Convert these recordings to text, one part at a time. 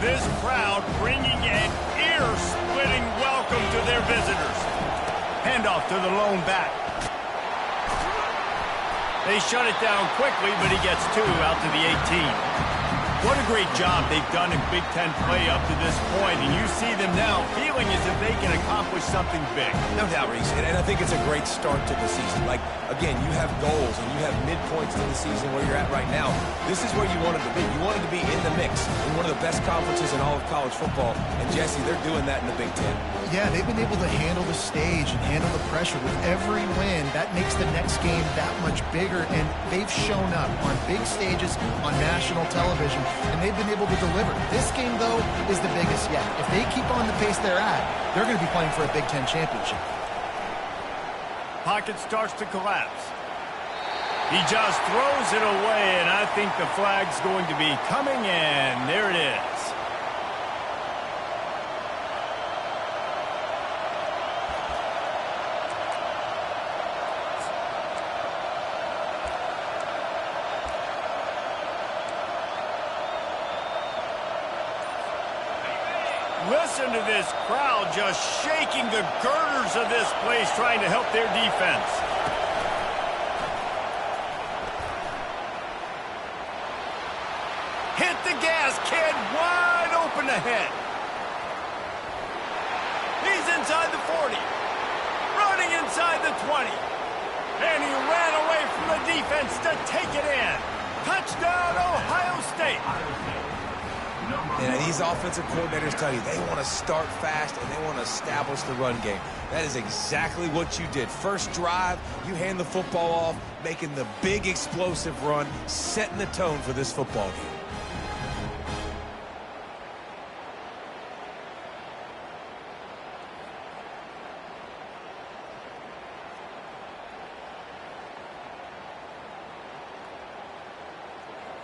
This crowd bringing an ear-splitting welcome to their visitors. Handoff to the lone back. They shut it down quickly, but he gets two out to the 18. What a great job they've done in Big Ten play up to this point, and you see them now feeling as if they can accomplish something big. No doubt, Reese, and I think it's a great start to the season. Like, again, you have goals and you have midpoints to the season where you're at right now. This is where you wanted to be. You wanted to be in the mix in one of the best conferences in all of college football, and Jesse, they're doing that in the Big Ten. Yeah, they've been able to handle the stage and handle the pressure with every win. That makes the next game that much bigger, and they've shown up on big stages on national television, and they've been able to deliver. This game, though, is the biggest yet. If they keep on the pace they're at, they're going to be playing for a Big Ten championship. Pocket starts to collapse. He just throws it away, and I think the flag's going to be coming in. There it is. Listen to this crowd just shaking the girders of this place, trying to help their defense. Hit the gas, kid. Wide open ahead. He's inside the 40. Running inside the 20. And he ran away from the defense to take it in. Touchdown, Ohio State. And these offensive coordinators tell you they want to start fast and they want to establish the run game. That is exactly what you did. First drive, you hand the football off, making the big explosive run, setting the tone for this football game.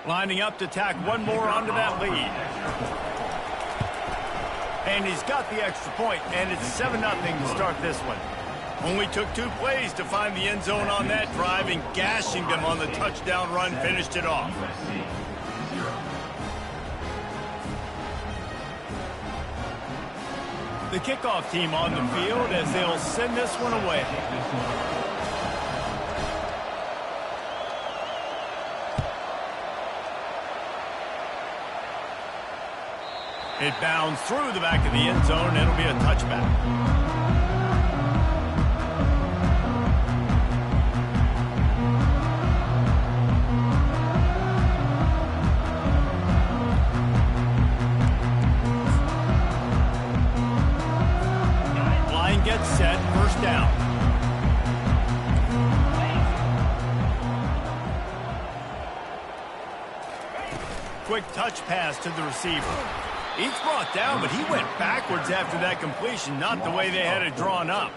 Lining up to tack one more onto that lead. And he's got the extra point, and it's 7-0 to start this one. Only took 2 plays to find the end zone on that drive, and gashing them on the touchdown run finished it off. The kickoff team on the field as they'll send this one away. It bounds through the back of the end zone, and it'll be a touchback. Line gets set, first down. Quick touch pass to the receiver. He's brought down, but he went backwards after that completion, not the way they had it drawn up.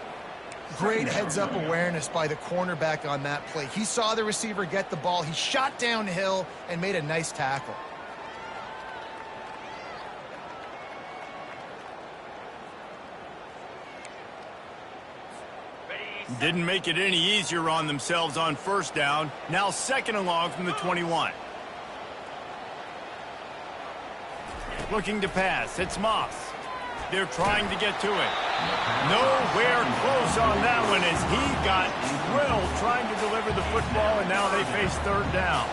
Great heads-up awareness by the cornerback on that play. He saw the receiver get the ball. He shot downhill and made a nice tackle. Didn't make it any easier on themselves on first down. Now 2nd and long from the 21. Looking to pass. It's Moss. They're trying to get to it. Nowhere close on that one as he got drilled trying to deliver the football, and now they face 3rd down.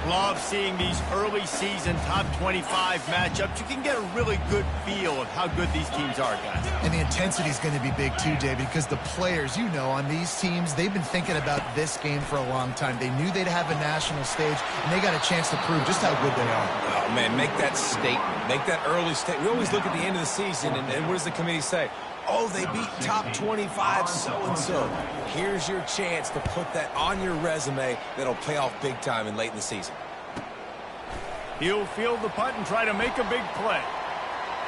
Love seeing these early season top 25 matchups. You can get a really good feel of how good these teams are, guys. And the intensity is going to be big too, David, because the players, you know, on these teams, they've been thinking about this game for a long time. They knew they'd have a national stage, and they got a chance to prove just how good they are. Oh, man, make that statement. Make that early statement. We always look at the end of the season, and what does the committee say? Oh, they beat top 25 so-and-so. Here's your chance to put that on your resume that'll pay off big time and late in the season. He'll field the punt and try to make a big play.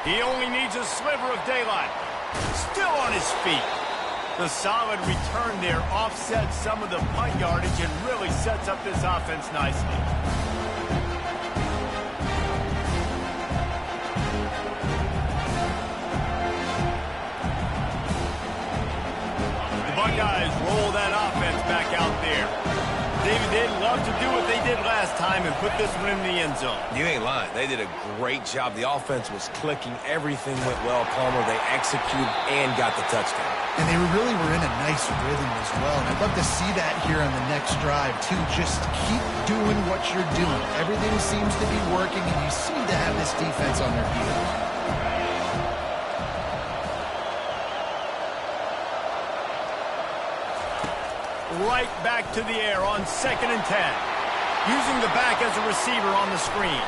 He only needs a sliver of daylight. Still on his feet. The solid return there offsets some of the punt yardage and really sets up this offense nicely. Buckeyes roll that offense back out there. David, they'd love to do what they did last time and put this one in the end zone. You ain't lying. They did a great job. The offense was clicking. Everything went well. Palmer, they executed and got the touchdown. And they really were in a nice rhythm as well. And I'd love to see that here on the next drive, too. Just keep doing what you're doing. Everything seems to be working, and you seem to have this defense on their heels. Right back to the air on 2nd and 10. Using the back as a receiver on the screen.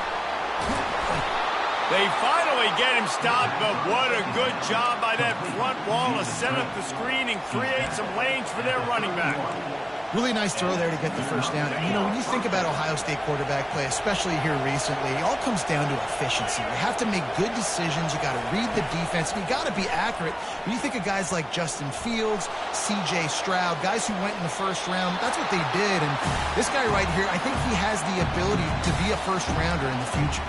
They finally get him stopped, but what a good job by that front wall to set up the screen and create some lanes for their running back. Really nice throw there to get the first down. And, you know, when you think about Ohio State quarterback play, especially here recently, it all comes down to efficiency. You have to make good decisions. You got to read the defense. And you got to be accurate. When you think of guys like Justin Fields, C.J. Stroud, guys who went in the first round, that's what they did. And this guy right here, I think he has the ability to be a first-rounder in the future.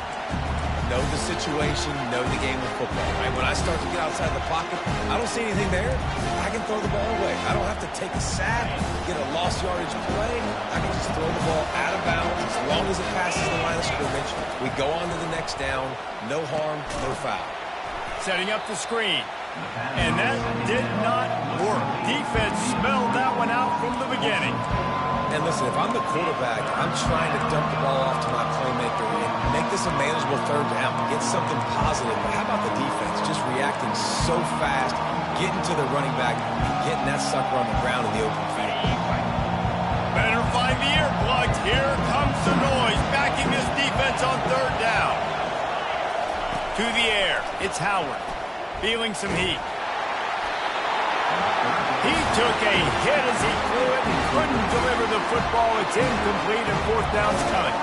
Know the situation, know the game of football. Right? When I start to get outside the pocket, I don't see anything there. I can throw the ball away. I don't have to take a sack, get a lost yardage play. I can just throw the ball out of bounds as long as it passes the line of scrimmage. We go on to the next down. No harm, no foul. Setting up the screen. And that did not work. Defense smelled that one out from the beginning. And listen, if I'm the quarterback, I'm trying to dump the ball off to my playmaker and make this a manageable third down, get something positive. But how about the defense just reacting so fast, getting to the running back, and getting that sucker on the ground in the open field? Better find the earplugs. Here comes the noise, backing this defense on 3rd down. To the air, it's Howard, feeling some heat. He took a hit as he threw it and couldn't deliver the football. It's incomplete and 4th down's coming.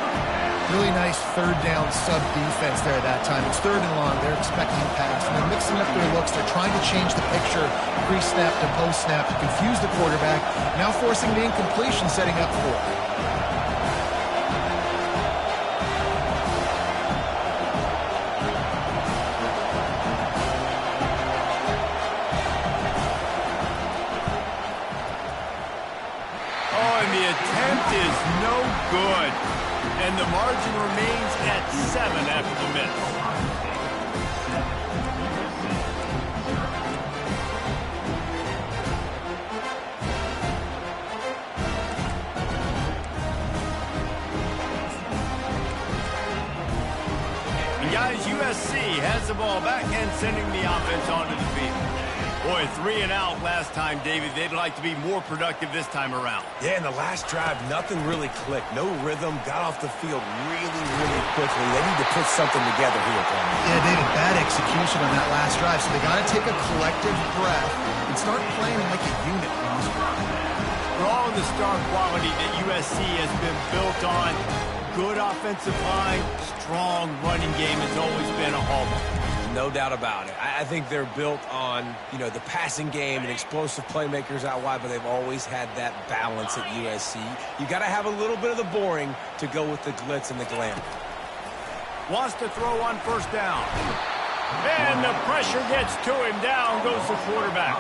Really nice 3rd down sub-defense there at that time. It's 3rd and long. They're expecting pass. And they're mixing up their looks. They're trying to change the picture pre-snap to post-snap to confuse the quarterback. Now forcing the incompletion, setting up for it. Is no good, and the margin remains at 7 after the miss. And guys, USC has the ball back and sending the offense onto the field. Boy, 3 and out last time, David. They'd like to be more productive this time around. Yeah, in the last drive, nothing really clicked. No rhythm, got off the field really, really quickly. They need to put something together here, Paul. Yeah, David, bad execution on that last drive. So they got to take a collective breath and start playing like a unit. For all of the star quality that USC has been built on, good offensive line, strong running game has always been a hallmark. No doubt about it. I think they're built on, you know, the passing game and explosive playmakers out wide, but they've always had that balance at USC. You got to have a little bit of the boring to go with the glitz and the glamour. Wants to throw on 1st down. And the pressure gets to him. Down goes the quarterback.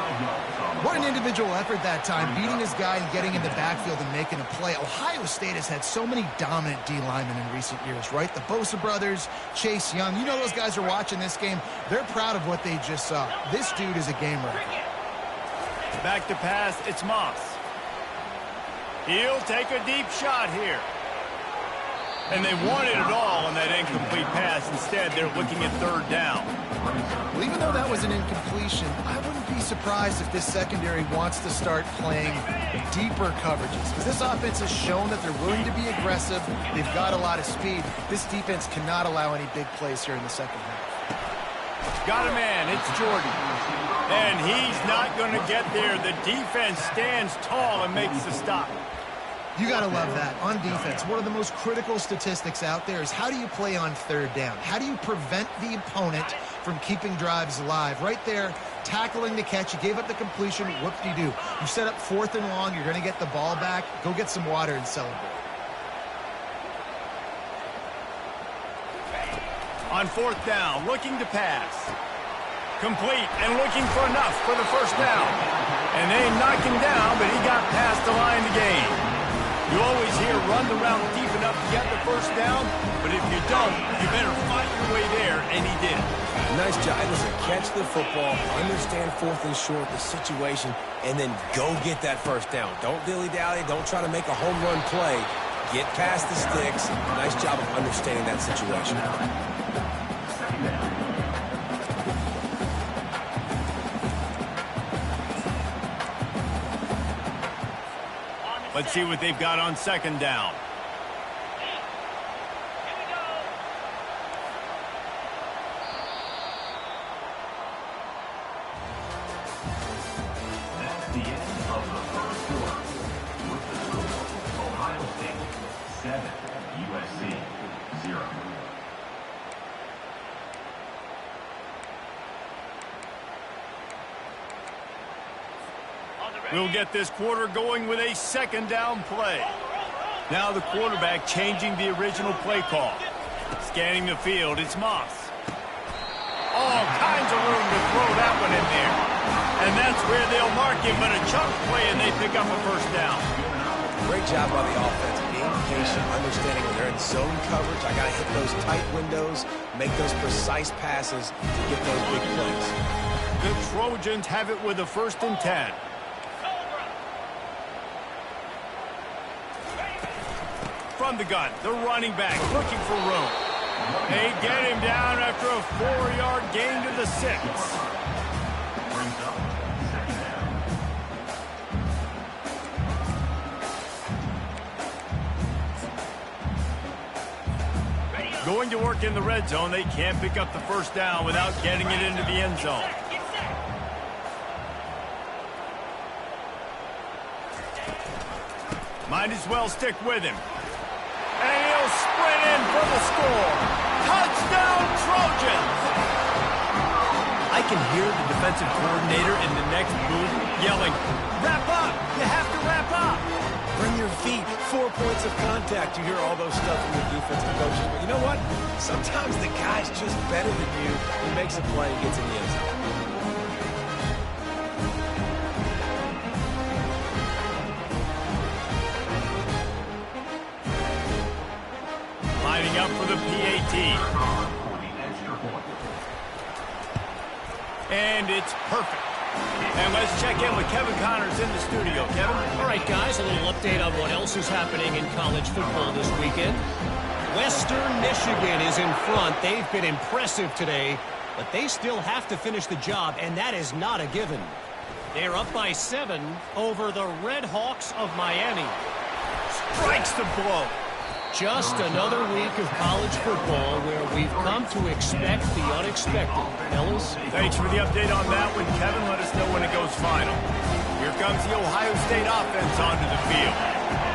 What an individual effort that time, beating his guy and getting in the backfield and making a play. Ohio State has had so many dominant D linemen in recent years, right? The Bosa brothers, Chase Young. You know those guys are watching this game. They're proud of what they just saw. This dude is a game wrecker. Back to pass, it's Moss. He'll take a deep shot here. And they wanted it all on that incomplete pass. Instead, they're looking at 3rd down. Well, even though that was an incompletion, I wouldn't be surprised if this secondary wants to start playing deeper coverages. Because this offense has shown that they're willing to be aggressive. They've got a lot of speed. This defense cannot allow any big plays here in the second half. Got a man. It's Jordan. And he's not going to get there. The defense stands tall and makes the stop. You got to love that. On defense, one of the most critical statistics out there is how do you play on 3rd down? How do you prevent the opponent from keeping drives alive? Right there, tackling the catch. You gave up the completion. Whoop-de-doo. You set up 4th and long. You're going to get the ball back. Go get some water and celebrate. On 4th down, looking to pass. Complete and looking for enough for the 1st down. And they knocked him down, but he got past the line to gain. You always hear run the route deep enough to get the first down, but if you don't, you better fight your way there, and he did. Nice job. Listen, catch the football, understand 4th and short, the situation, and then go get that first down. Don't dilly-dally. Don't try to make a home run play. Get past the sticks. Nice job of understanding that situation. Let's see what they've got on 2nd down. That's the end of the first quarter. With the score, Ohio State 7, USC 0. We'll get this quarter going with a 2nd down play. Now the quarterback changing the original play call. Scanning the field, it's Moss. All kinds of room to throw that one in there. And that's where they'll mark him, but a chunk play and they pick up a first down. Great job by the offense, being patient, understanding when they're in zone coverage. I got to hit those tight windows, make those precise passes to get those big plays. The Trojans have it with a 1st and 10. From the gun, the running back looking for room. They get him down after a 4-yard gain to the 6. Brings up 2nd down. Going to work in the red zone, they can't pick up the first down without getting it into the end zone. Might as well stick with him. And he'll sprint in for the score. Touchdown, Trojans! I can hear the defensive coordinator in the next booth yelling, "Wrap up! You have to wrap up!" Bring your feet, 4 points of contact. You hear all those stuff from the defensive coaches. But you know what? Sometimes the guy's just better than you. He makes a play and gets in the end zone. Lining up for the PAT. And it's perfect. And let's check in with Kevin Connors in the studio. Kevin? All right, guys, a little update on what else is happening in college football this weekend. Western Michigan is in front. They've been impressive today, but they still have to finish the job, and that is not a given. They're up by 7 over the Red Hawks of Miami. Strikes the blow. Just another week of college football where we've come to expect the unexpected. Ellis? Thanks for the update on that one, Kevin. Let us know when it goes final. Here comes the Ohio State offense onto the field.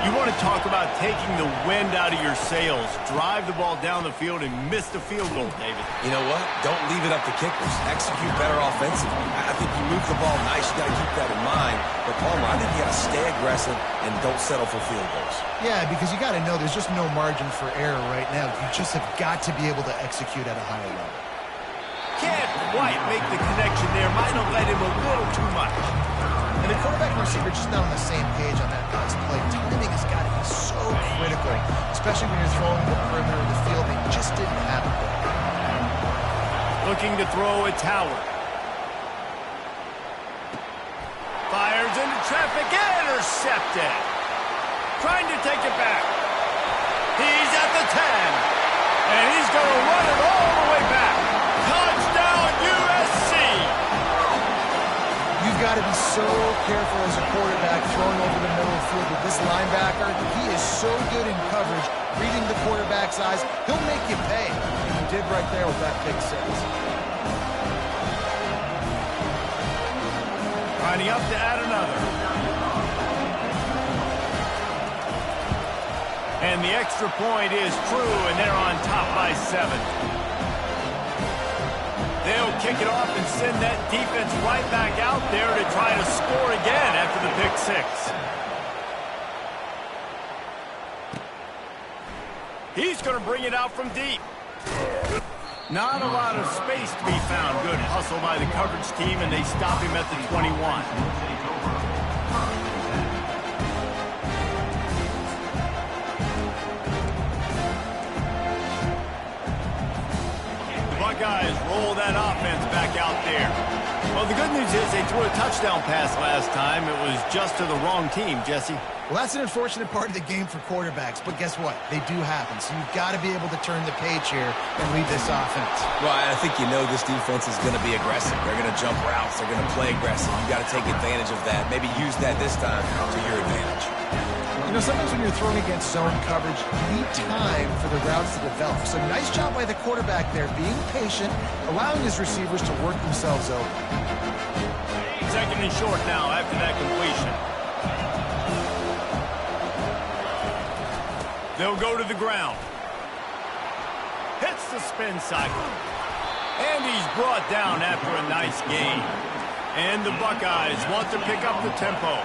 You want to talk about taking the wind out of your sails. Drive the ball down the field and miss the field goal, David. You know what? Don't leave it up to kickers. Execute better offensively. I think you move the ball nice. You got to keep that in mind. But, Palmer, I think you got to stay aggressive and don't settle for field goals. Yeah, because you got to know there's just no margin for error right now. You just have got to be able to execute at a higher level. Can't quite make the connection there. Might have led him a little too much. And the quarterback and receiver just not on the same page on that last play. Timing has got to be so critical, especially when you're throwing the perimeter of the field. They just didn't have it there. Looking to throw, it's Howard. Fires into traffic, intercepted. Trying to take it back. He's at the 10. And he's going to run it all the way back. Touchdown, USC. You've got to be so careful as a quarterback throwing over the middle of the field with this linebacker. He is so good in coverage, reading the quarterback's eyes. He'll make you pay. And he did right there with that pick 6. Lining up to add another. And the extra point is true, and they're on top by 7. They'll kick it off and send that defense right back out there to try to score again after the pick 6. He's going to bring it out from deep. Not a lot of space to be found. Good hustle by the coverage team, and they stop him at the 21. Buckeyes roll that offense back out there. Well, the good news is they threw a touchdown pass last time. It was just to the wrong team, Jesse. Well, that's an unfortunate part of the game for quarterbacks, but guess what? They do happen, so you've got to be able to turn the page here and lead this offense. Well, I think you know this defense is going to be aggressive. They're going to jump routes. They're going to play aggressive. You've got to take advantage of that. Maybe use that this time to your advantage. You know, sometimes when you're throwing against zone coverage, you need time for the routes to develop. So nice job by the quarterback there, being patient, allowing his receivers to work themselves over. Second and short now after that completion. They'll go to the ground. Hits the spin cycle. And he's brought down after a nice gain. And the Buckeyes want to pick up the tempo.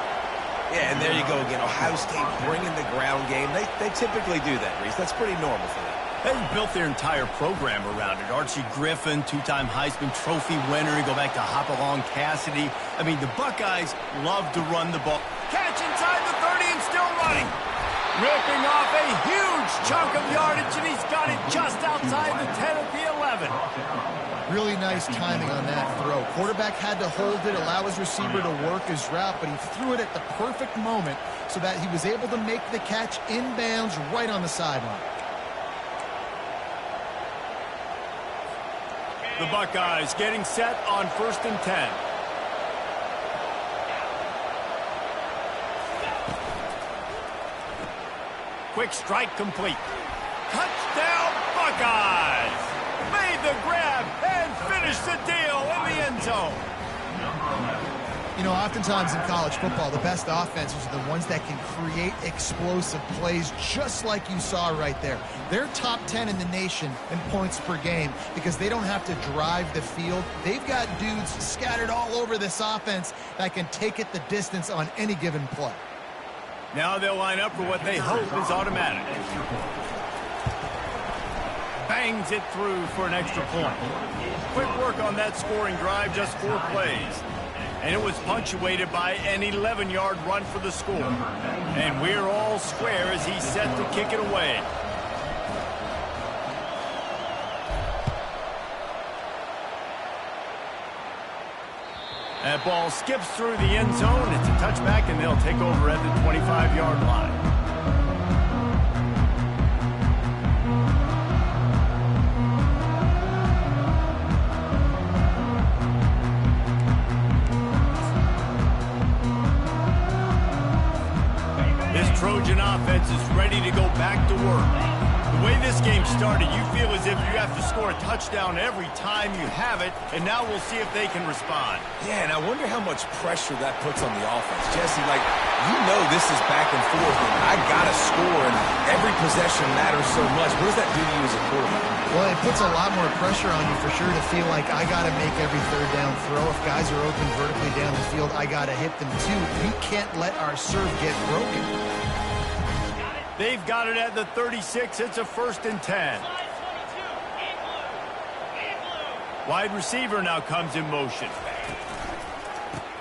Yeah, and there you go again. Ohio State bringing the ground game. They typically do that, Reese. That's pretty normal for them. They've built their entire program around it. Archie Griffin, two-time Heisman Trophy winner. You go back to Hopalong Cassidy. I mean, the Buckeyes love to run the ball. Catch inside the 30 and still running. Ripping off a huge chunk of yardage, and he's got it just outside the 10 at the 11. Really nice timing on that throw. Quarterback had to hold it, allow his receiver to work his route, but he threw it at the perfect moment so that he was able to make the catch inbounds right on the sideline. The Buckeyes getting set on 1st and 10. Quick strike complete. Touchdown Buckeyes! Made the grab and finished the deal in the end zone. You know, oftentimes in college football, the best offenses are the ones that can create explosive plays just like you saw right there. They're top 10 in the nation in points per game because they don't have to drive the field. They've got dudes scattered all over this offense that can take it the distance on any given play. Now they'll line up for what they hope is automatic. Bangs it through for an extra point. Quick work on that scoring drive, just 4 plays. And it was punctuated by an 11-yard run for the score. And we're all square as he's set to kick it away. That ball skips through the end zone. It's a touchback, and they'll take over at the 25-yard line. This Trojan offense is ready to go back to work. The way this game started, you feel as if you have to score a touchdown every time you have it, and now we'll see if they can respond. Yeah, and I wonder how much pressure that puts on the offense. Jesse, like, you know this is back and forth, and I got to score, and every possession matters so much. What does that do to you as a quarterback? Well, it puts a lot more pressure on you for sure to feel like I got to make every third down throw. If guys are open vertically down the field, I got to hit them too. We can't let our serve get broken. They've got it at the 36. It's a 1st and 10. Wide receiver now comes in motion.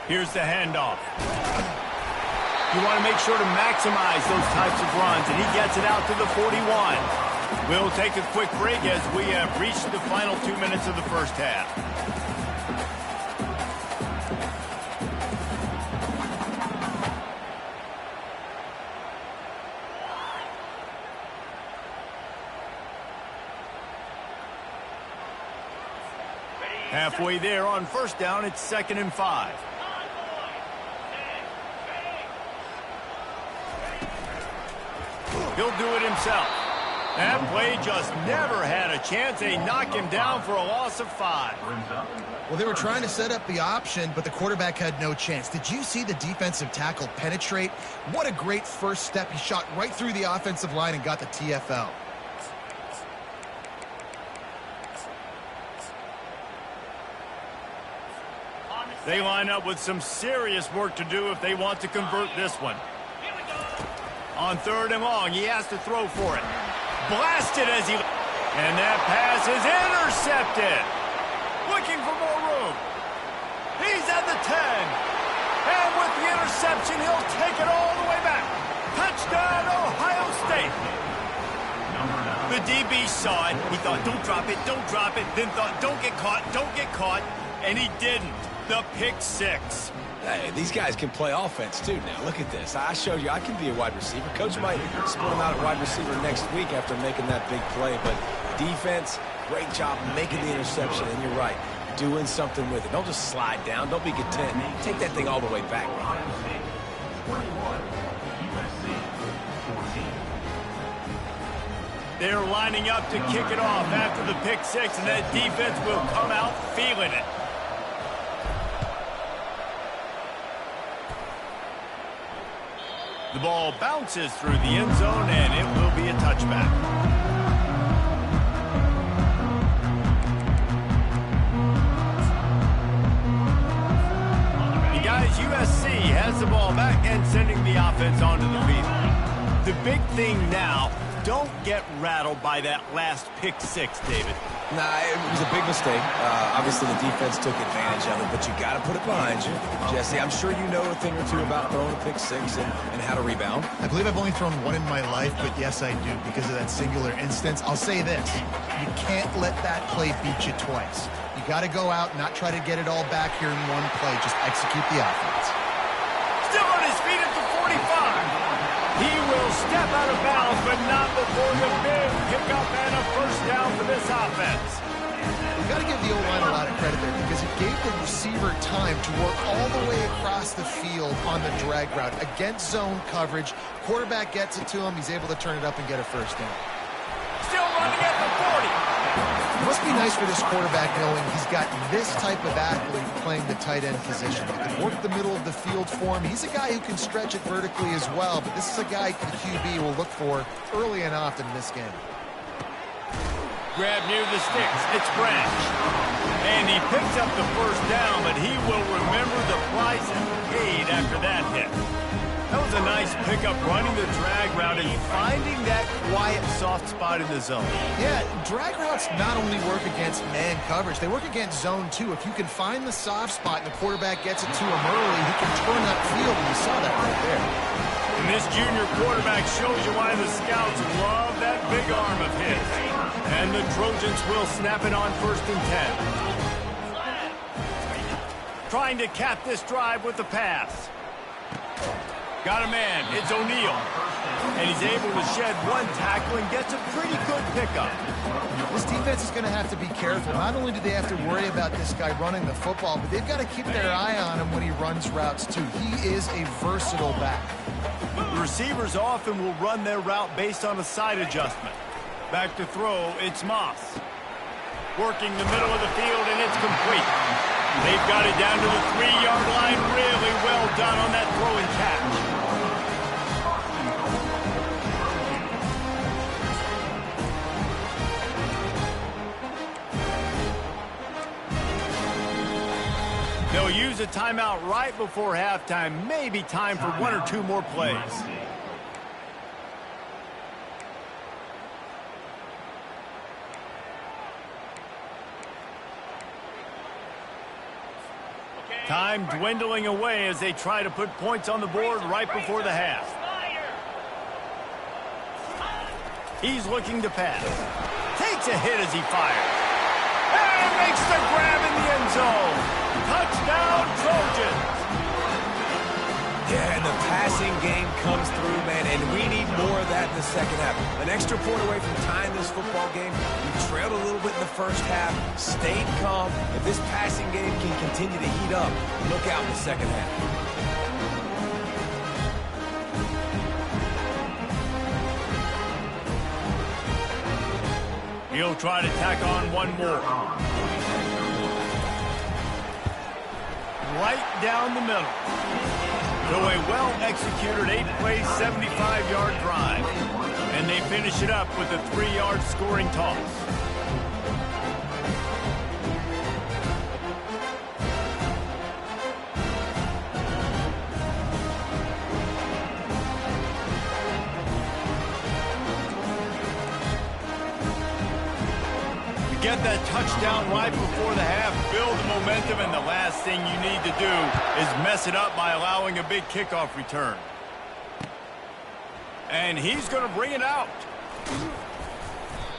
Here's the handoff. You want to make sure to maximize those types of runs, and he gets it out to the 41. We'll take a quick break as we have reached the final 2 minutes of the first half. Halfway there on 1st down, it's 2nd and 5. He'll do it himself. That play just never had a chance. They knock him down for a loss of 5. Well, they were trying to set up the option, but the quarterback had no chance. Did you see the defensive tackle penetrate? What a great first step. He shot right through the offensive line and got the TFL. They line up with some serious work to do if they want to convert this one. On 3rd and long, he has to throw for it. Blasted as he... And that pass is intercepted. Looking for more room. He's at the 10. And with the interception, he'll take it all the way back. Touchdown, Ohio State. Number 9. The DB saw it. He thought, don't drop it, don't drop it. Then thought, don't get caught. And he didn't. The pick six. Hey, these guys can play offense, too, now. Look at this. I showed you I can be a wide receiver. Coach might split him out at wide receiver next week after making that big play. But defense, great job making the interception. And you're right, doing something with it. Don't just slide down. Don't be content. Take that thing all the way back. They're lining up to kick it off after the pick six, and that defense will come out feeling it. The ball bounces through the end zone, and it will be a touchback. And guys, USC has the ball back and sending the offense onto the field. The big thing now, don't get rattled by that last pick six, David. Nah, it was a big mistake. Obviously, the defense took advantage of it, but you got to put it behind you. Jesse, I'm sure you know a thing or two about throwing a pick six and how to rebound. I believe I've only thrown one in my life, but yes, I do because of that singular instance. I'll say this. You can't let that play beat you twice. You got to go out and not try to get it all back here in one play. Just execute the offense. Still on his feet at the 45. He will step out of bounds, but not before the big pickup and a first down for this offense. You've got to give the O-line a lot of credit there because it gave the receiver time to work all the way across the field on the drag route against zone coverage. Quarterback gets it to him. He's able to turn it up and get a first down. Still running at the 40. It must be nice for this quarterback knowing he's got this type of athlete playing the tight end position. He can work the middle of the field for him. He's a guy who can stretch it vertically as well, but this is a guy the QB will look for early and often in this game. Grab near the sticks. It's Branch. And he picks up the first down, but he will remember the price paid after that hit. That was a nice pickup, running the drag route and finding that quiet, soft spot in the zone. Yeah, drag routes not only work against man coverage, they work against zone too. If you can find the soft spot and the quarterback gets it to him early, he can turn upfield, and you saw that right there. And this junior quarterback shows you why the scouts love that big arm of his. And the Trojans will snap it on 1st and 10. Trying to cap this drive with the pass. Got a man. It's O'Neal. And he's able to shed one tackle and gets a pretty good pickup. This defense is going to have to be careful. Not only do they have to worry about this guy running the football, but they've got to keep their eye on him when he runs routes too. He is a versatile back. The receivers often will run their route based on a side adjustment. Back to throw, it's Moss. Working the middle of the field, and it's complete. They've got it down to the 3-yard line. Really well done on that throw and catch. They'll use a timeout right before halftime. Maybe time for one or two more plays. Time dwindling away as they try to put points on the board right before the half. He's looking to pass. Takes a hit as he fires. And makes the grab in the end zone. Touchdown, Trojans. Yeah, and the passing game comes through, man, and we need more of that in the second half. An extra point away from tying this football game. We trailed a little bit in the first half, stayed calm. If this passing game can continue to heat up, look out in the second half. He'll try to tack on one more. Right down the middle. So a well-executed 8-play, 75-yard drive. And they finish it up with a 3-yard scoring toss. Get that touchdown right before the half, build the momentum, and the last thing you need to do is mess it up by allowing a big kickoff return. And he's going to bring it out.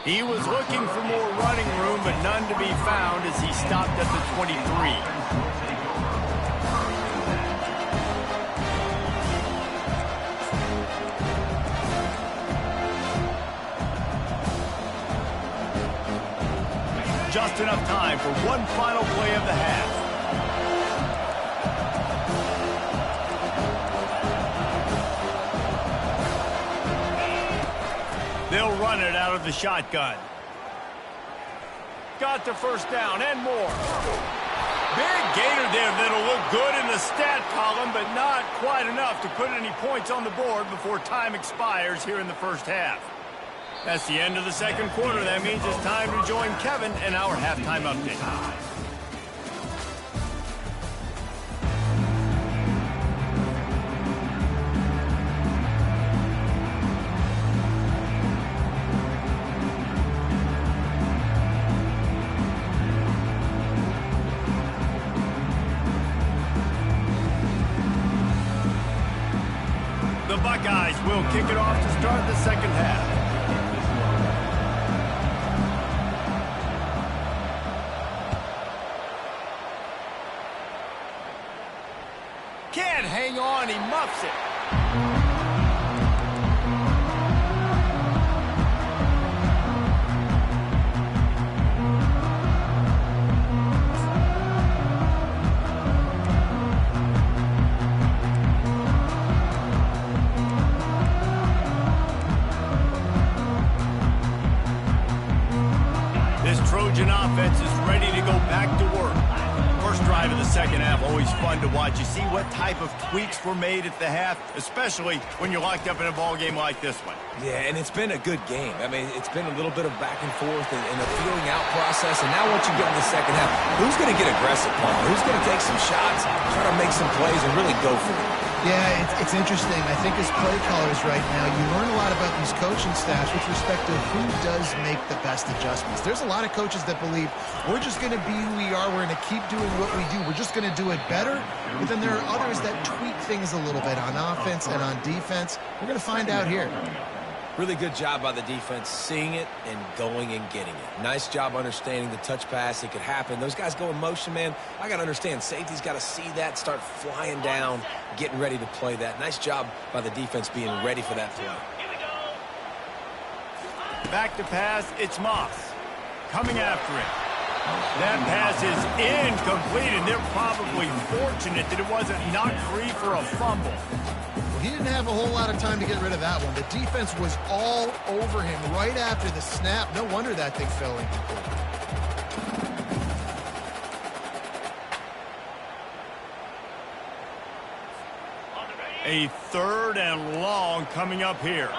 He was looking for more running room, but none to be found as he stopped at the 23. Just enough time for one final play of the half. They'll run it out of the shotgun. Got the first down and more. Big gainer there that'll look good in the stat column, but not quite enough to put any points on the board before time expires here in the first half. That's the end of the second quarter. That means it's time to join Kevin in our halftime update. The Buckeyes will kick it off to start the second half. Can't hang on, he muffs it. This Trojan offense is ready to go back to work. First drive of the second half, always fun to watch. You see what type of tweaks were made at the half, especially when you're locked up in a ball game like this one. Yeah, and it's been a good game. I mean, it's been a little bit of back and forth and a feeling out process. And now once you get in the second half, who's going to get aggressive, Paul? Who's going to take some shots, try to make some plays, and really go for it? Yeah, it's interesting. I think as play callers right now, you learn a lot about these coaching staffs with respect to who does make the best adjustments. There's a lot of coaches that believe we're just going to be who we are. We're going to keep doing what we do. We're just going to do it better. But then there are others that tweak things a little bit on offense and on defense. We're going to find out here. Really good job by the defense, seeing it and going and getting it. Nice job understanding the touch pass. It could happen. Those guys go in motion, man. I got to understand, safety's got to see that, start flying down, getting ready to play that. Nice job by the defense being ready for that play. Back to pass, it's Moss. Coming after it. That pass is incomplete, and they're probably fortunate that it wasn't knocked free for a fumble. He didn't have a whole lot of time to get rid of that one. The defense was all over him right after the snap. No wonder that thing fell incomplete. A third and long coming up here.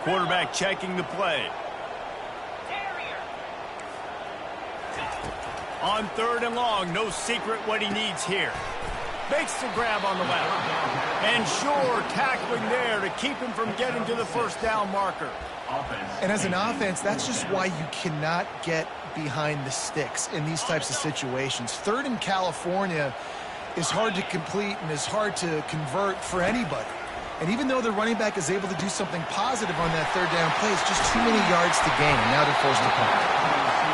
Quarterback checking the play. On third and long, no secret what he needs here. Makes the grab on the left. And sure, tackling there to keep him from getting to the first down marker. And as an offense, that's just why you cannot get behind the sticks in these types of situations. Third in California is hard to complete and is hard to convert for anybody. And even though the running back is able to do something positive on that third down play, it's just too many yards to gain. Now they're forced to punt.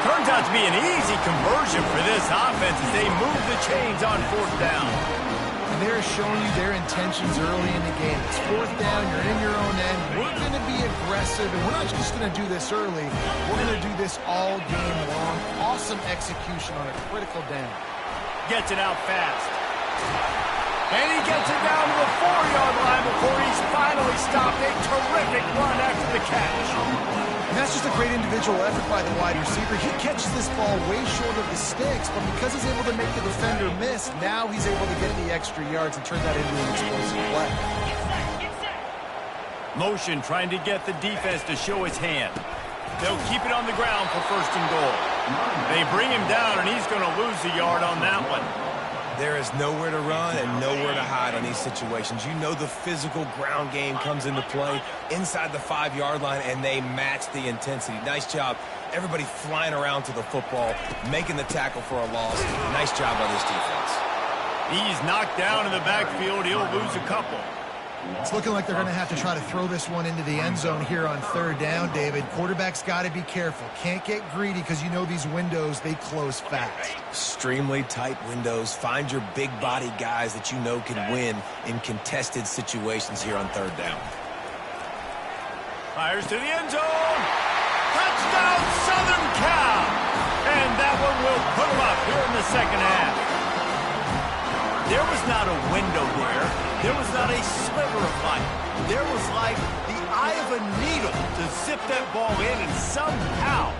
Turns out to be an easy conversion for this offense as they move the chains on fourth down. And they're showing you their intentions early in the game. It's fourth down, you're in your own end. We're going to be aggressive, and we're not just going to do this early. We're going to do this all game long. Awesome execution on a critical down. Gets it out fast. And he gets it down to the 4-yard line before he's finally stopped. A terrific run after the catch. And that's just a great individual effort by the wide receiver. He catches this ball way short of the sticks, but because he's able to make the defender miss, now he's able to get the extra yards and turn that into an explosive play. Motion trying to get the defense to show his hand. They'll keep it on the ground for first and goal. They bring him down, and he's going to lose a yard on that one. There is nowhere to run and nowhere to hide on these situations. You know the physical ground game comes into play inside the 5-yard line, and they match the intensity. Nice job. Everybody flying around to the football, making the tackle for a loss. Nice job by this defense. He's knocked down in the backfield. He'll lose a couple. It's looking like they're going to have to try to throw this one into the end zone here on third down, David. Quarterback's got to be careful. Can't get greedy because you know these windows, they close fast. Extremely tight windows. Find your big body guys that you know can win in contested situations here on third down. Fires to the end zone. Touchdown, Southern Cal. And that one will put them up here in the second half. There was not a window there. There was not a sliver of light. There was like the eye of a needle to zip that ball in, and somehow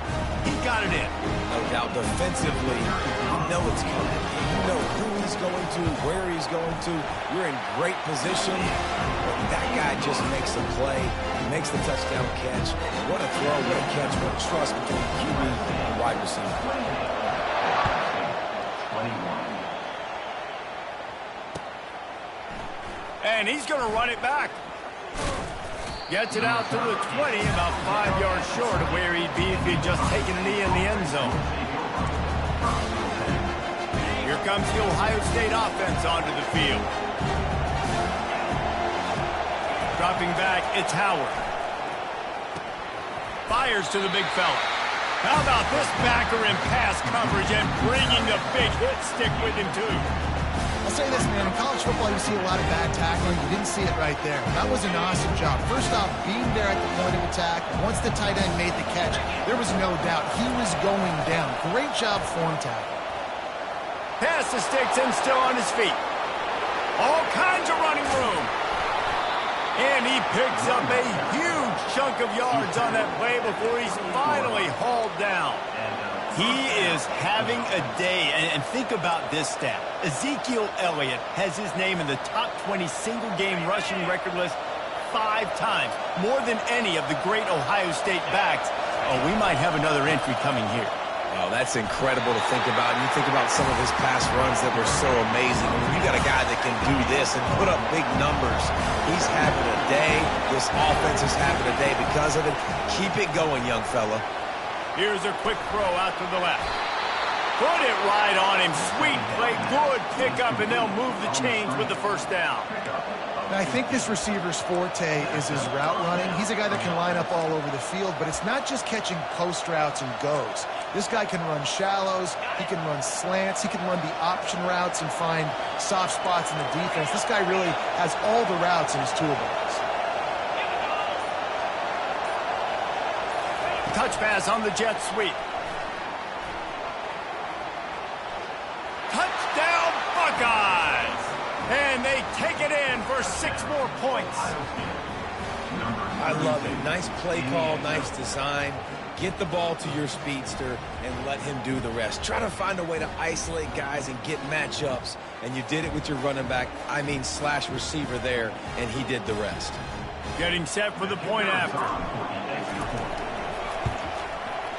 he got it in. No doubt, defensively, you know it's coming. You know who he's going to, where he's going to. You're in great position. But that guy just makes a play. He makes the touchdown catch. What a throw, what a catch, what a trust between QB and wide receiver. 21. And he's going to run it back. Gets it out to the 20, about 5 yards short of where he'd be if he'd just taken a knee in the end zone. Here comes the Ohio State offense onto the field. Dropping back, it's Howard. Fires to the big fella. How about this backer in pass coverage and bringing the big hit stick with him, too? I'll say this, man. In college football, you see a lot of bad tackling. You didn't see it right there. That was an awesome job. First off, being there at the point of attack. Once the tight end made the catch, there was no doubt he was going down. Great job form tackle. Pass the sticks and still on his feet. All kinds of running room. And he picks up a huge chunk of yards on that play before he's finally hauled down. He is having a day, and think about this stat. Ezekiel Elliott has his name in the top 20 single-game rushing record list 5 times, more than any of the great Ohio State backs. Oh, we might have another entry coming here. Oh, that's incredible to think about. And you think about some of his past runs that were so amazing. I mean, you got a guy that can do this and put up big numbers. He's having a day. This offense is having a day because of it. Keep it going, young fella. Here's a quick throw out to the left. Put it right on him. Sweet play. Good pickup, and they'll move the chains with the first down. Now, I think this receiver's forte is his route running. He's a guy that can line up all over the field, but it's not just catching post routes and goes. This guy can run shallows. He can run slants. He can run the option routes and find soft spots in the defense. This guy really has all the routes in his toolbox. Touch pass on the jet sweep. Touchdown, Buckeyes! And they take it in for 6 more points. I love it. Nice play call, nice design. Get the ball to your speedster and let him do the rest. Try to find a way to isolate guys and get matchups. And you did it with your running back, slash receiver there, and he did the rest. Getting set for the point after.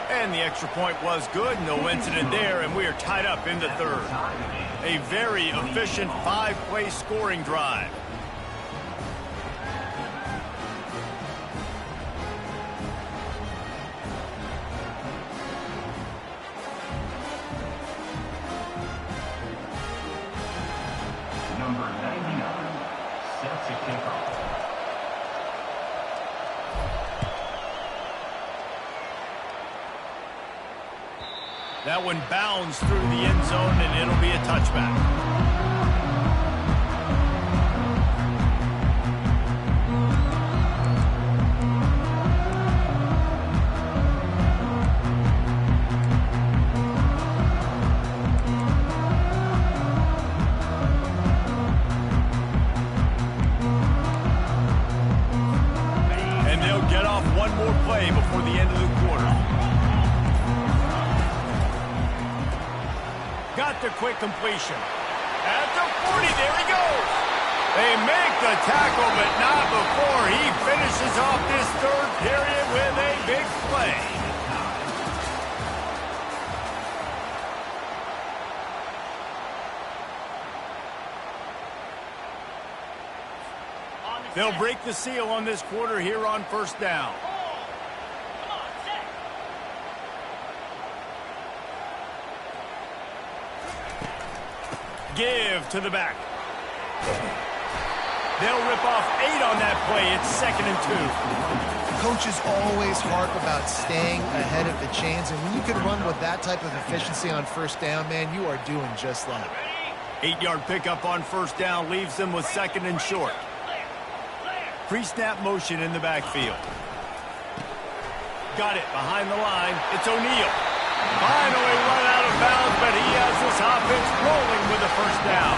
And the extra point was good. No incident there, and we are tied up in the third. A very efficient 5-play scoring drive. Number 99 sets a kickoff. That one bounds through the end zone, and it'll be a touchback. And they'll get off one more play before the end of the quarter. Got the quick completion. At the 40, there he goes. They make the tackle, but not before he finishes off this third period with a big play. They'll break the seal on this quarter here on first down. Give to the back. They'll rip off 8 on that play. It's 2nd and 2. Coaches always harp about staying ahead of the chains, and when you can run with that type of efficiency on first down, man, you are doing just that. 8-yard pickup on first down leaves them with 2nd and short. Pre-snap motion in the backfield. Got it behind the line. It's O'Neal. Finally run out of bounds, but he has this offense rolling with a first down.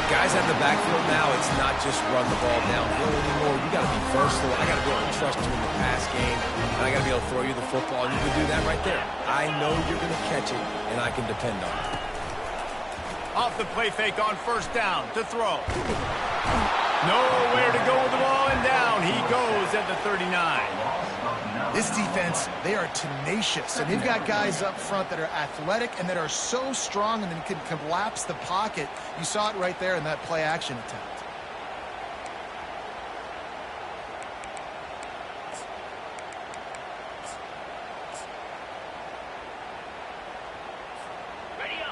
Guys out in the backfield now, it's not just run the ball downhill anymore. You got to be versatile. I got to be able to trust you in the pass game, and I got to be able to throw you the football, and you can do that right there. I know you're going to catch it, and I can depend on it. Off the play fake on first down to throw. Nowhere to go with the ball, and down he goes at the 39. This defense, they are tenacious, and they've got guys up front that are athletic and that are so strong and then can collapse the pocket. You saw it right there in that play-action attempt.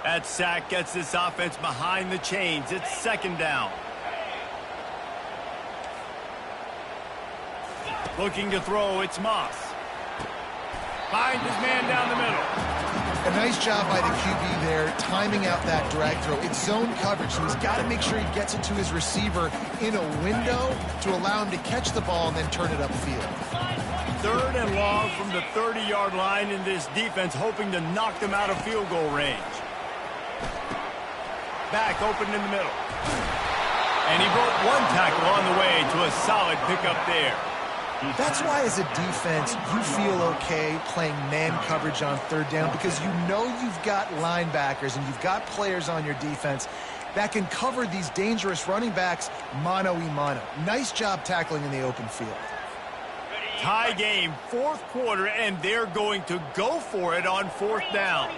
That sack gets this offense behind the chains. It's 2nd down. Looking to throw, it's Moss. Finds his man down the middle. A nice job by the QB there, timing out that drag throw. It's zone coverage, so he's got to make sure he gets it to his receiver in a window to allow him to catch the ball and then turn it upfield. 3rd and long from the 30-yard line, in this defense hoping to knock them out of field goal range. Back open in the middle. And he broke one tackle on the way to a solid pickup there. That's why, as a defense, you feel okay playing man coverage on 3rd down, because you know you've got linebackers and you've got players on your defense that can cover these dangerous running backs mano-a-mano. Nice job tackling in the open field. Tie game, 4th quarter, and they're going to go for it on 4th down.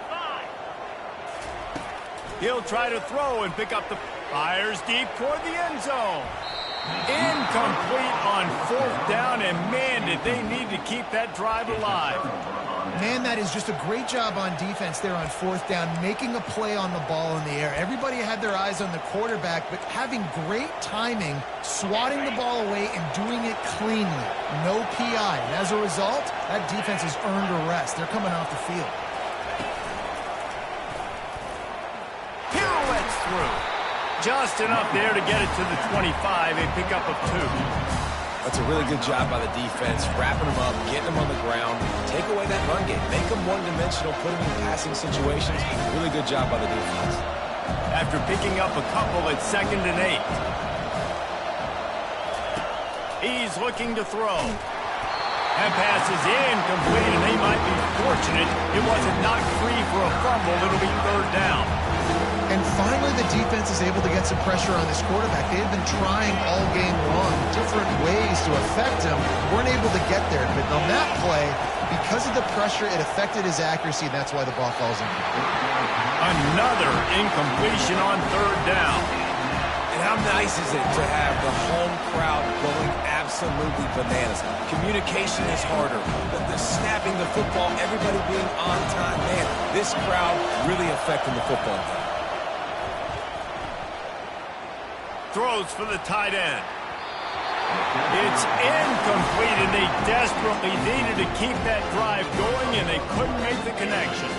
He'll try to throw and pick up the... Fires deep toward the end zone. Incomplete on 4th down, and man, did they need to keep that drive alive. Man, that is just a great job on defense there on 4th down, making a play on the ball in the air. Everybody had their eyes on the quarterback, but having great timing, swatting the ball away and doing it cleanly. No PI. And as a result, that defense has earned a rest. They're coming off the field. Pirouettes through. Just enough there to get it to the 25, a pickup of 2. That's a really good job by the defense, wrapping them up, getting them on the ground, take away that run game, make them one-dimensional, put them in passing situations. Really good job by the defense. After picking up a couple, it's 2nd and 8. He's looking to throw. That pass is incomplete, and they might be fortunate it wasn't knocked free for a fumble. It'll be 3rd down. And finally, the defense is able to get some pressure on this quarterback. They had been trying all game long, different ways to affect him. Weren't able to get there. But on that play, because of the pressure, it affected his accuracy, and that's why the ball falls in. Another incompletion on 3rd down. And how nice is it to have the home crowd going absolutely bananas? Communication is harder. The snapping the football, everybody being on time. Man, this crowd really affecting the football game. Throws for the tight end. It's incomplete, and they desperately needed to keep that drive going, and they couldn't make the connection.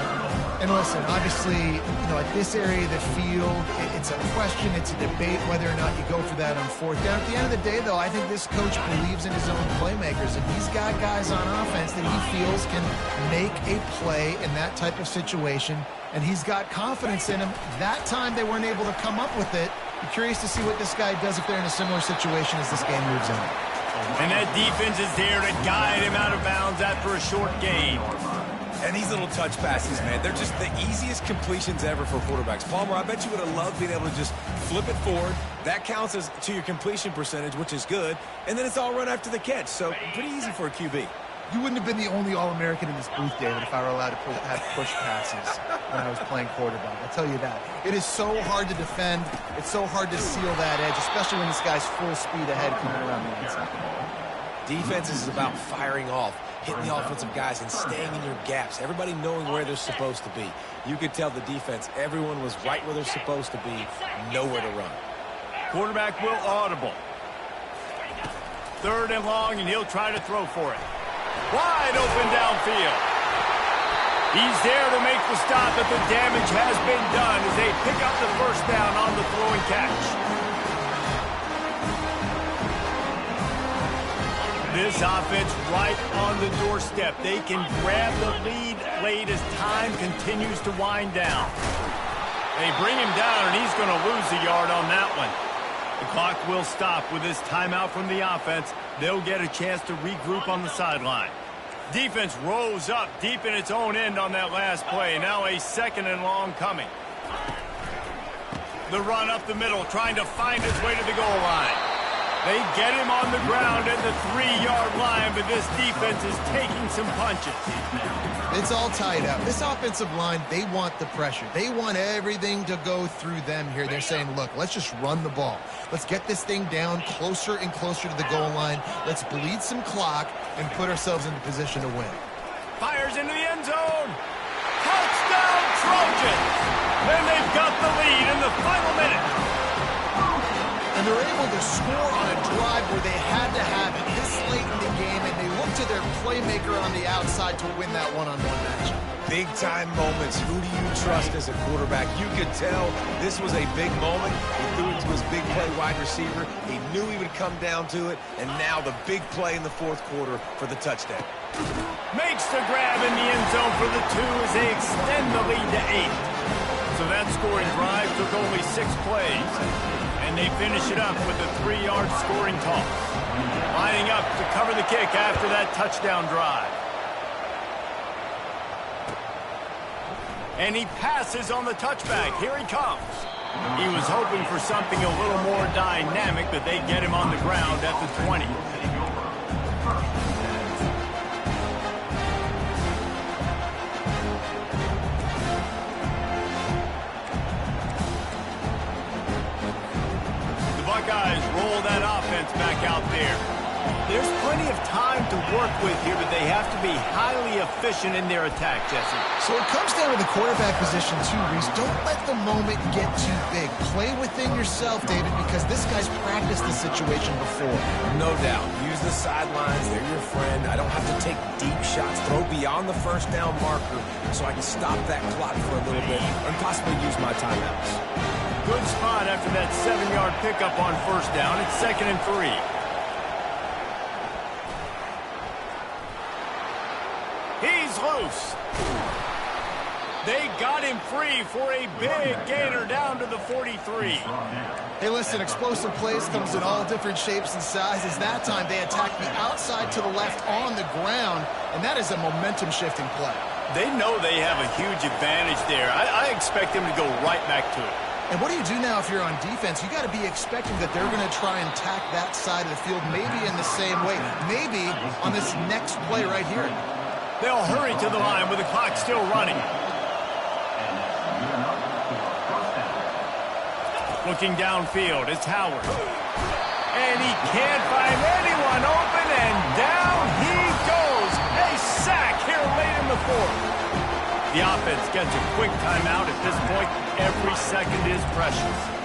And listen, obviously, at this area of the field, it's a question, it's a debate whether or not you go for that on 4th down. At the end of the day, though, I think this coach believes in his own playmakers, and he's got guys on offense that he feels can make a play in that type of situation, and he's got confidence in him. That time they weren't able to come up with it. I'm curious to see what this guy does if they're in a similar situation as this game moves on. And that defense is there to guide him out of bounds after a short gain. And these little touch passes, man, they're just the easiest completions ever for quarterbacks. Palmer, I bet you would have loved being able to just flip it forward. That counts as to your completion percentage, which is good. And then it's all run after the catch. So pretty easy for a QB. You wouldn't have been the only All-American in this booth, David, if I were allowed to have push passes when I was playing quarterback. I'll tell you that. It is so hard to defend. It's so hard to seal that edge, especially when this guy's full speed ahead coming around the inside. Defense is about firing off, hitting the offensive guys, and staying in your gaps. Everybody knowing where they're supposed to be. You could tell the defense, everyone was right where they're supposed to be, nowhere to run. Quarterback will audible. 3rd and long, and he'll try to throw for it. Wide open downfield. He's there to make the stop, but the damage has been done as they pick up the first down on the throw and catch. This offense right on the doorstep. They can grab the lead late as time continues to wind down. They bring him down, and he's going to lose a yard on that one. The clock will stop with this timeout from the offense. They'll get a chance to regroup on the sideline. Defense rose up deep in its own end on that last play. Now a 2nd and long coming. The run up the middle, trying to find his way to the goal line. They get him on the ground at the 3-yard line, but this defense is taking some punches. It's all tied up. This offensive line, they want the pressure. They want everything to go through them here. They're saying, look, let's just run the ball. Let's get this thing down closer and closer to the goal line. Let's bleed some clock and put ourselves into position to win. Fires into the end zone. Touchdown, Trojans! Then they've got the lead in the final minute. And they're able to score on a drive where they had to have it this late in the game, and they look to their playmaker on the outside to win that one-on-one matchup. Big-time moments. Who do you trust as a quarterback? You could tell this was a big moment. He threw it to his big play wide receiver. He knew he would come down to it, and now the big play in the 4th quarter for the touchdown. Makes the grab in the end zone for the 2 as they extend the lead to 8. So that scoring drive took only 6 plays. And they finish it up with a 3-yard scoring toss. Lining up to cover the kick after that touchdown drive. And he passes on the touchback. Here he comes. He was hoping for something a little more dynamic, but they get him on the ground at the 20. Guys roll that offense back out there. There's plenty of time to work with here, but they have to be highly efficient in their attack, Jesse. So it comes down to the quarterback position too, Reese. Don't let the moment get too big. Play within yourself, David, because this guy's practiced the situation before. No doubt. Use the sidelines. They're your friend. I don't have to take deep shots. Throw beyond the 1st down marker so I can stop that clock for a little bit and possibly use my timeouts. Good spot after that 7-yard pickup on 1st down. It's 2nd and 3. He's loose. They got him free for a big gainer down to the 43. Hey, listen, explosive plays comes in all different shapes and sizes. That time they attack the outside to the left on the ground, and that is a momentum-shifting play. They know they have a huge advantage there. I expect them to go right back to it. And what do you do now if you're on defense? You got to be expecting that they're going to try and tack that side of the field, maybe in the same way, maybe on this next play right here. They'll hurry to the line with the clock still running. Looking downfield, it's Howard. And he can't find anyone open, and down he goes. A sack here late in the 4th. The offense gets a quick timeout. At this point, every second is precious.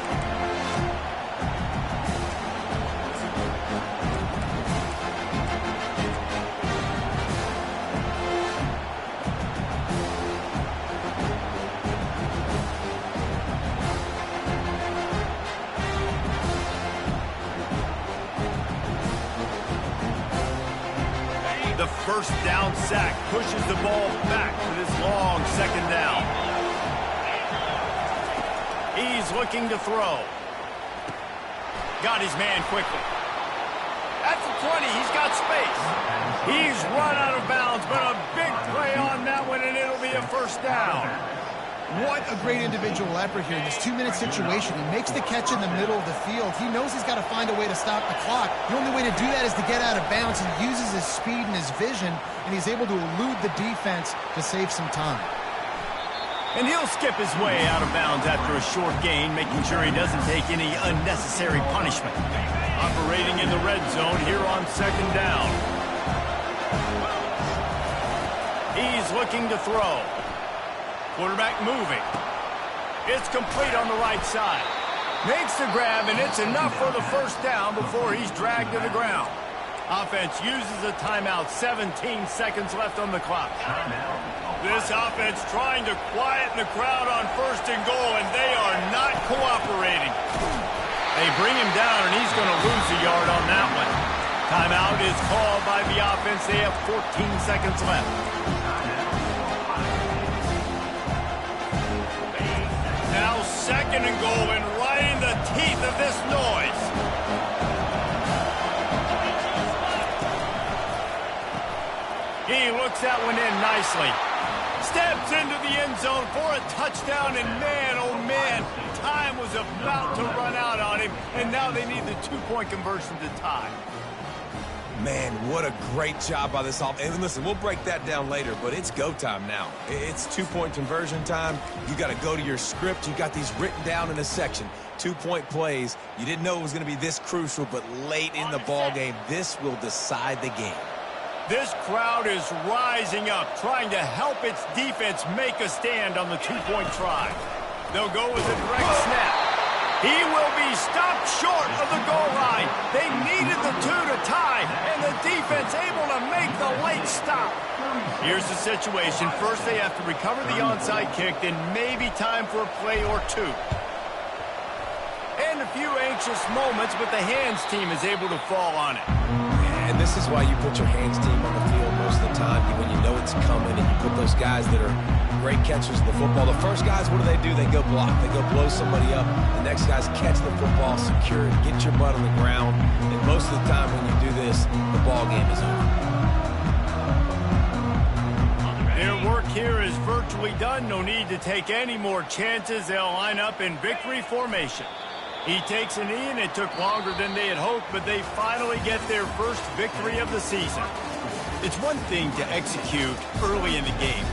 The 1st down sack pushes the ball back to this long 2nd down. He's looking to throw. Got his man quickly. At the 20, he's got space. He's run out of bounds, but a big play on that one, and it'll be a 1st down. What a great individual effort here in this 2-minute situation. He makes the catch in the middle of the field. He knows he's got to find a way to stop the clock. The only way to do that is to get out of bounds. He uses his speed and his vision, and he's able to elude the defense to save some time. And he'll skip his way out of bounds after a short gain, making sure he doesn't take any unnecessary punishment. Operating in the red zone here on 2nd down. He's looking to throw. Quarterback moving. It's complete on the right side. Makes the grab, and it's enough for the 1st down before he's dragged to the ground. Offense uses a timeout. 17 seconds left on the clock. This offense trying to quieten the crowd on 1st and goal, and they are not cooperating. They bring him down, and he's going to lose a yard on that one. Timeout is called by the offense. They have 14 seconds left. Now 2nd and goal, and right in the teeth of this noise. He looks that one in nicely. Steps into the end zone for a touchdown, and man, oh man, time was about to run out on him, and now they need the 2-point conversion to tie. Man, what a great job by this offense. And listen, we'll break that down later, but it's go time now. It's 2-point conversion time. You got to go to your script. You got these written down in a section. 2-point plays. You didn't know it was going to be this crucial, but late in the ball game, this will decide the game. This crowd is rising up, trying to help its defense make a stand on the 2-point try. They'll go with a direct snap. He will be stopped short of the goal line. They needed the 2 to tie, and the defense able to make the late stop. Here's the situation. First, they have to recover the onside kick, then maybe time for a play or two. And a few anxious moments, but the hands team is able to fall on it. And this is why you put your hands team on the field most of the time when you know it's coming, and you put those guys that are great catchers of the football. The first guys, what do? They go block. They go blow somebody up. The next guys catch the football, secure it, get your butt on the ground. And most of the time when you do this, the ball game is over. Their work here is virtually done. No need to take any more chances. They'll line up in victory formation. He takes a knee, and it took longer than they had hoped, but they finally get their first victory of the season. It's one thing to execute early in the game.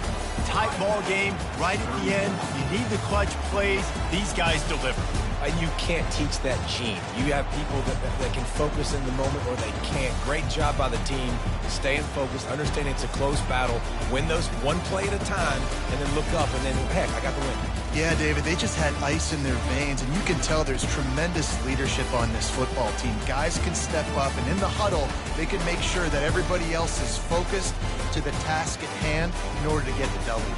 Tight ball game, right at the end, you need the clutch plays. These guys deliver. And you can't teach that gene. You have people that can focus in the moment, or they can't. Great job by the team, staying focused, understanding it's a close battle, win those one play at a time, and then look up, and then, heck, I got the win. Yeah, David, they just had ice in their veins, and you can tell there's tremendous leadership on this football team. Guys can step up, and in the huddle, they can make sure that everybody else is focused to the task at hand in order to get the W.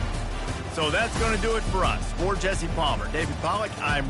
So that's going to do it for us. For Jesse Palmer, David Pollack, I'm